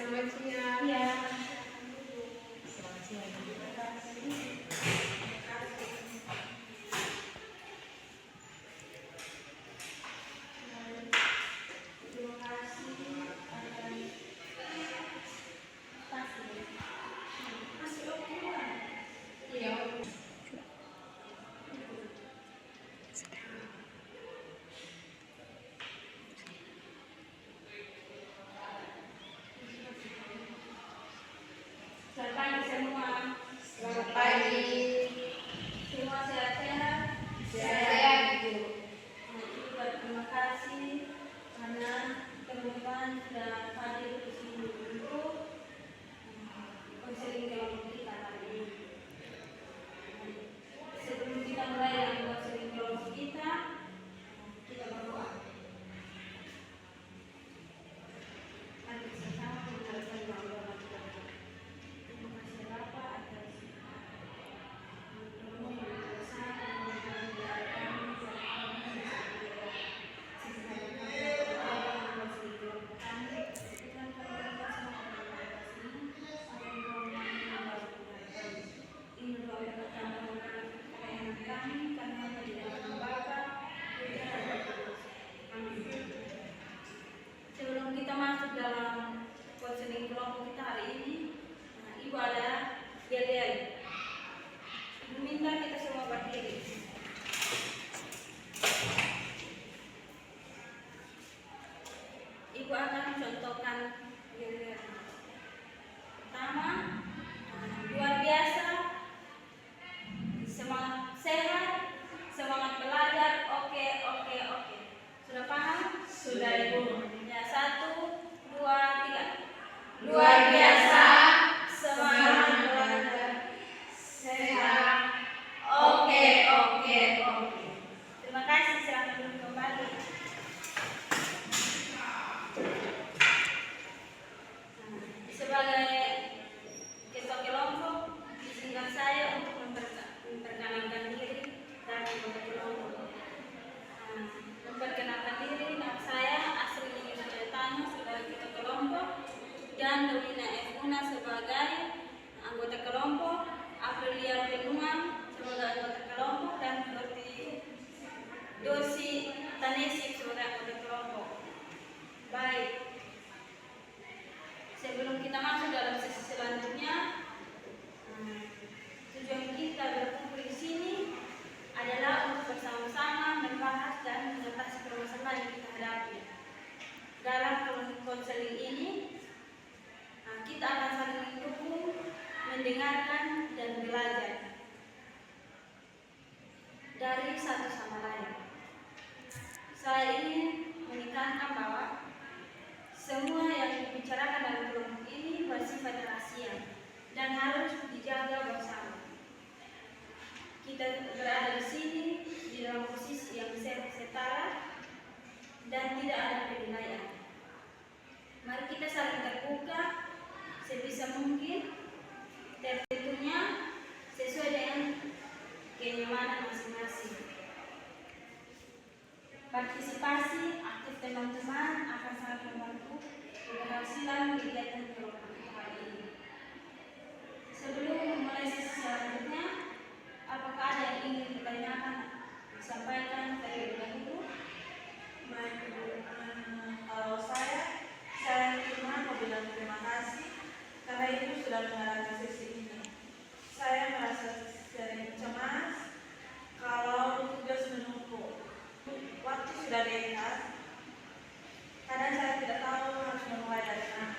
selamat siang. Iya. Selamat siang. Selamat pagi semua. Selamat pagi. Semua sehat-sehat. Sehat, Ibu. Terima kasih karena teman-teman sudah hadir di sini untuk konseling kelompok kita hari ini. Sebelum kita mulai dengan konseling kelompok kita berdoa. Mari kita sama mengucapkan doa kita. Terima kasih Bapa atas sebelum kita masuk dalam konseling kelompok kita hari ini, Ibu ada yel-yel. Ibu minta kita semua berdiri. Ibu akan contohkan yel-yel. Pertama, luar biasa, semangat sehat, semangat belajar. Oke. Sudah paham? Sudah, Ibu. Ya, 1, 2, 3. Luar biasa, semangat belajar, sehat. Oke. Terima kasih, silakan duduk kembali. Sebagai ketua kelompok, izinkan saya untuk memperkenalkan diri dan ketua kelompok. Memperkenalkan diri, nama saya Asri Cetana sebagai ketua kelompok dan Dolina Efuna sebagai anggota kelompok, Aprilia Benungan sebagai anggota kelompok dan Dosi Tanesi sebagai anggota kelompok. Baik. Sebelum kita masuk dalam sesi selanjutnya, tujuan kita berkumpul di sini adalah untuk bersama-sama membahas dan mengatasi permasalahan yang kita hadapi. Dalam konseling ini, kita akan saling mendukung, mendengarkan dan belajar dari satu sama lain. Saya ingin menekankan bahwa semua yang dibicarakan dalam kelompok ini bersifat rahasia dan harus dijaga bersama. Kita berada di sini di dalam posisi yang setara dan tidak ada penilaian. Mari kita saling terbuka sebisa mungkin, tentunya sesuai dengan kenyamanan masing-masing. Partisipasi aktif teman-teman akan sangat membantu keberhasilan kegiatan kelompok kita hari ini. Sebelum memulai sesi selanjutnya, apakah ada yang ingin ditanyakan, disampaikan terlebih dahulu? Baik, Ibu. Kalau saya cuma mau bilang terima kasih karena Ibu sudah mengadakan sesi ini. Saya merasa sering cemas kalau tugas menumpuk. Waktu sudah dekat, kadang saya tidak tahu harus memulai dari mana.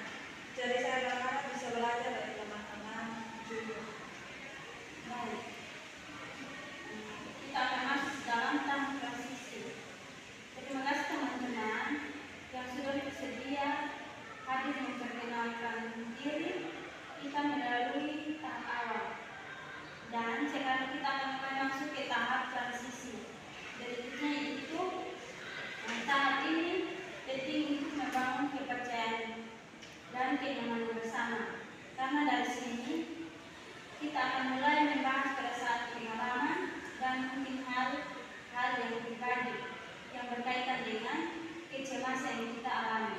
Jadi saya berharap bisa belajar dari teman-teman juga. Baik. Kita akan masuk dalam tahap transisi. Terima kasih teman-teman yang sudah bersedia hadir memperkenalkan diri. Kita melalui tahap awal. Dan sekarang kita akan mulai masuk ke tahap transisi. Berikutnya itu tahap ini penting untuk membangun kepercayaan dan kenyamanan bersama. Karena dari sini kita akan mulai membahas perasaan pengalaman dan mungkin hal yang pribadi yang berkaitan dengan kecemasan yang kita alami.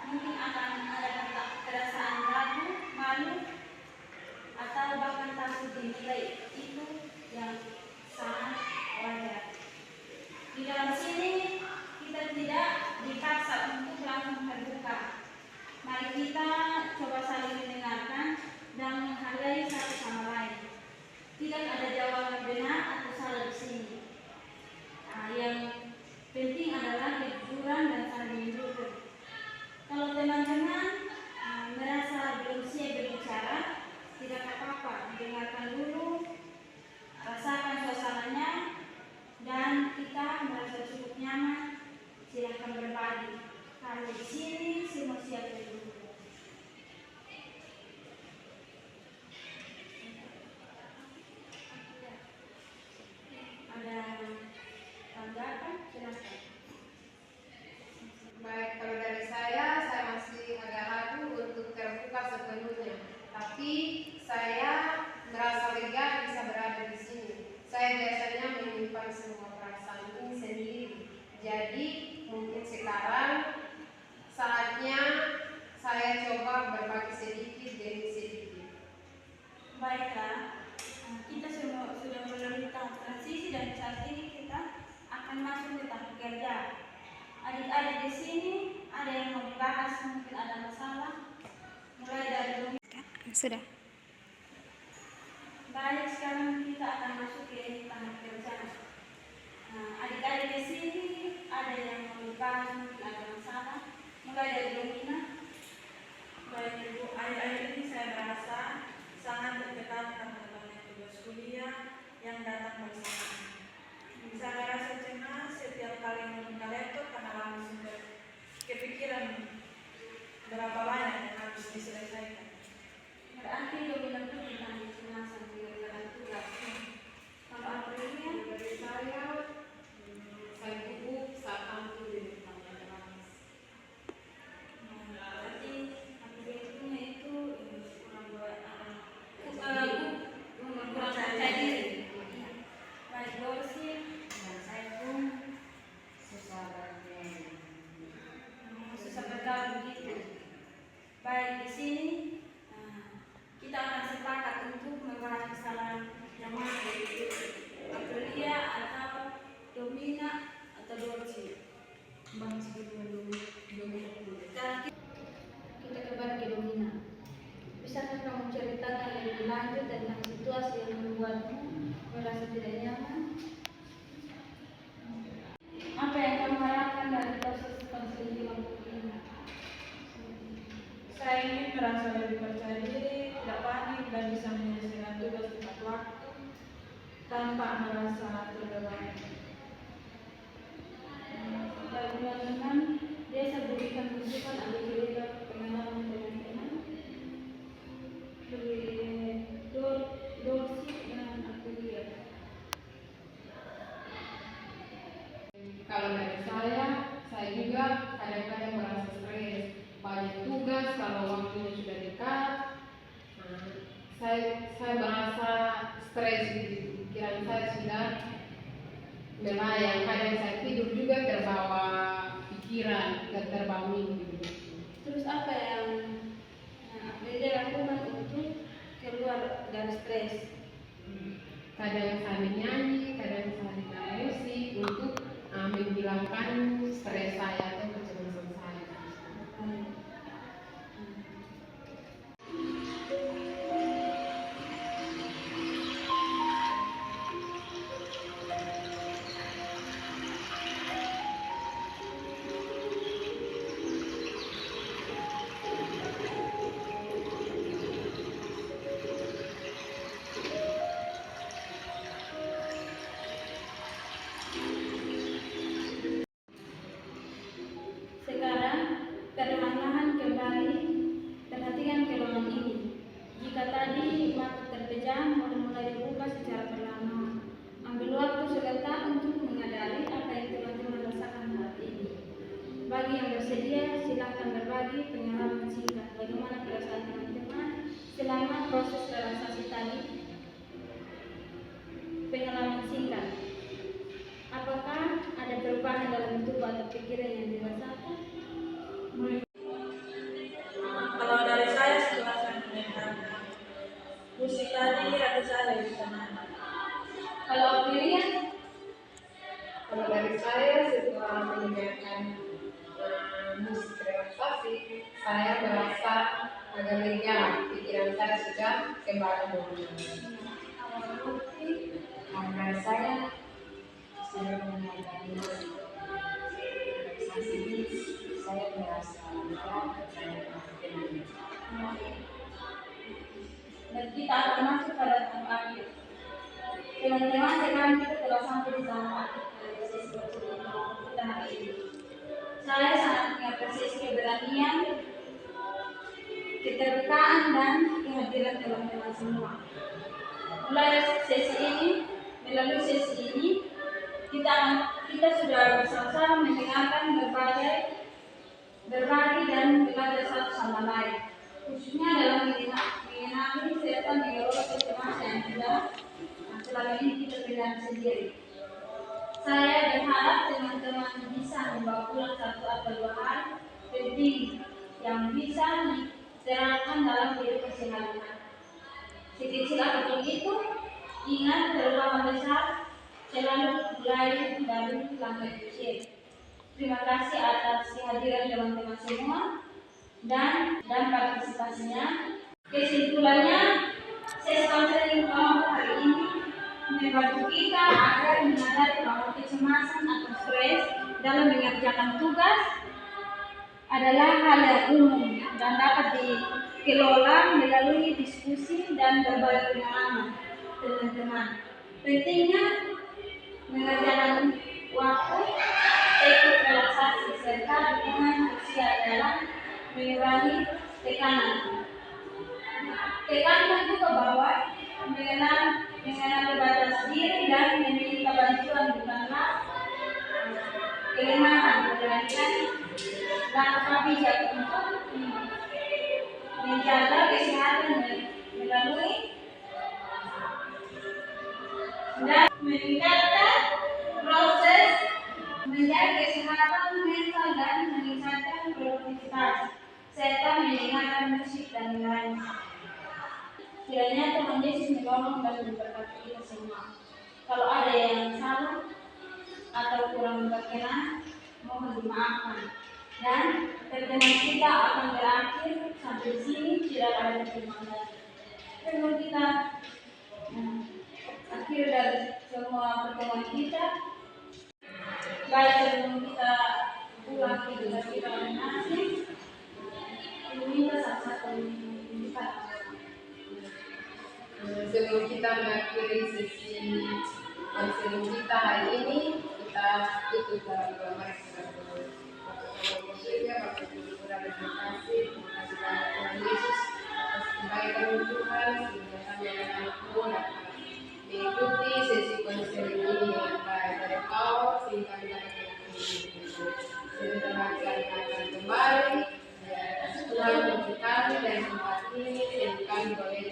Mungkin dinilai itu yang sangat wajar. Di dalam sini kita tidak dipaksa untuk langsung terbuka. Mari kita coba saling mendengarkan dan menghargai satu sama lain. Tidak ada jawaban benar atau salah di sini. Yang penting adalah kejujuran dan saling mendukung. Kalau teman-teman merasa belum siap berbicara, tidak apa-apa, dengarkan dulu, rasakan suasananya, dan kita merasa cukup nyaman, silahkan berbagi. Karena di sini semua siap berdukung. Ada tanggapan? Silahkan. Baik, kalau dari saya masih agak ragu untuk terbuka sepenuhnya. Tapi saya merasa lega bisa berada di sini. Saya biasanya menyimpan semua perasaan ini sendiri. Jadi mungkin sekarang saatnya saya coba berbagi sedikit demi sedikit. Baiklah, kita semua sudah melalui tahap transisi dan saat ini kita akan masuk ke tahap kerja. Adik-adik di sini ada yang mau dibahas, mungkin ada masalah. Mulai dari Sudah. baik, sekarang kita akan masuk ke tahap kerja. Adik-adik di sini ada yang mau dibahas, mungkin ada masalah. Mulai dari Domina. Baik Ibu, akhir-akhir ini saya merasa sangat tertekan karena banyak tugas kuliah yang datang bersama. Saya merasa cemas setiap kali membuka laptop karena langsung kepikiran berapa banyak yang harus diselesaikan. Berarti Domina itu tentang kecemasan mengerjakan tugas. Kalau Aprilia, Dari saya gugup saat tampil di depan kelas. berarti Aprilia itu kurang percaya diri. Baik, Dorsi, dan saya pun susah bergaul begitu. Baik, di sini kita akan sepakat untuk membahas kesalahan yang mana yaitu Aprilia atau Domina atau Dorsi. Bang sebelumnya Domina dulu. Sekarang kita kembali ke Domina. Bisakah kamu ceritakan lebih lanjut tentang situasi yang membuatmu merasa tidak nyaman? Apa yang kamu harapkan dari proses konseling ini? Saya ingin merasa lebih percaya diri, tidak panik, dan bisa menyelesaikan tugas tepat waktu tanpa merasa terbebani. Bagi teman-teman, biasa berikan masukan agar cerita pengalaman teman-teman. Dorsi dan Aprilia. Kalau dari saya juga kadang-kadang merasa stres, banyak tugas kalau waktunya sudah dekat. Saya merasa stres gitu, pikiran saya sudah melayang. Kadang saya tidur juga terbawa pikiran, terbawa mimpi. Terus apa yang Aprilia lakukan untuk keluar dari stres? Kadang saya menyanyi, kadang saya dengar musik untuk menghilangkan stres saya atau kecemasan saya. Sekarang perlahan-lahan kembali perhatikan ke ruangan ini. Jika tadi mata terpejam, mulai dibuka secara perlahan. Ambil waktu sebentar untuk mengadari apa yang teman-teman rasakan saat ini. Bagi yang bersedia, silakan berbagi pengalaman singkat. Bagaimana perasaan teman-teman selama proses relaksasi tadi? Pengalaman singkat. Apakah ada perubahan dalam tubuh atau pikiran yang dirasakan? Kalau dari saya setelah saya mendengarkan musik tadi, hati saya saya merasa agak lega, pikiran saya sudah kembali normal. Karena saya sudah menghargai organisasi ini, saya merasa lega dan tenang. Dan kita akan masuk pada tahap akhir. Teman-teman, sekarang kita telah sampai di tahap akhir dari sesi pertemuan kita hari ini. Saya sangat mengapresiasi keberanian, keterbukaan, dan kehadiran teman-teman semua. Melalui sesi ini, kita sudah bersama-sama mendengarkan berbagi dan belajar satu sama lain, khususnya dalam mengenali serta mengelola kecemasan yang tidak selama ini kita pegang sendiri. Saya berharap teman-teman bisa membawa pulang satu atau dua hal penting yang bisa diterapkan dalam kehidupan sehari-hari. Sekecil apapun itu, ingat perubahan besar selalu mulai dari langkah kecil. Terima kasih atas kehadiran teman-teman semua dan partisipasinya. Kesimpulannya, sesi konseling hari ini membantu kita agar menyadari bahwa kecemasan atau stres dalam mengerjakan tugas adalah hal yang umum dan dapat dikelola melalui diskusi dan berbagi pengalaman teman-teman. Pentingnya mengerjakan waktu, teknik relaksasi, serta dukungan sosial dalam mengurangi tekanan. Tekankan juga bahwa mengenali batas diri dan meminta bantuan bukanlah kelemahan, melainkan langkah bijak untuk menjaga kesehatan melalui dan meningkatkan proses menjaga kesehatan mental dan meningkatkan produktivitas serta mendengarkan musik dan lain. Kiranya Tuhan Yesus menolong dan memberkati kita semua. Kalau ada yang salah atau kurang berkenan, mohon dimaafkan. Dan pertemuan kita akan berakhir sampai di sini, tidak ada pertemuan lagi. Sebelum kita akhir dari semua pertemuan kita, baik sebelum kita pulang ke kita masing-masing, minta satu-satu minta. Sebelum kita mengakhiri sesi konseling kita hari ini, kita tutup dalam doa. Mari kita berdoa. Bapak Ibu terima kasih banyak Tuhan Yesus atas kebaikan Tuhan sehingga kami anak-anakmu dapat mengikuti sesi konseling ini dengan baik dari awal sehingga kami dapat mengikuti. Sebentar lagi kami akan kembali. Tuhan menuju kami dari tempat ini sehingga kami boleh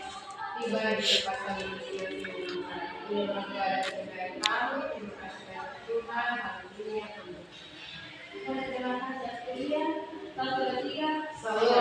tiba di tempat kami masing-masing. Ini berdoa dari kami. Terima kasih banyak Tuhan. Haleluya. Terima kasih. Satu, dua, tiga. Salam.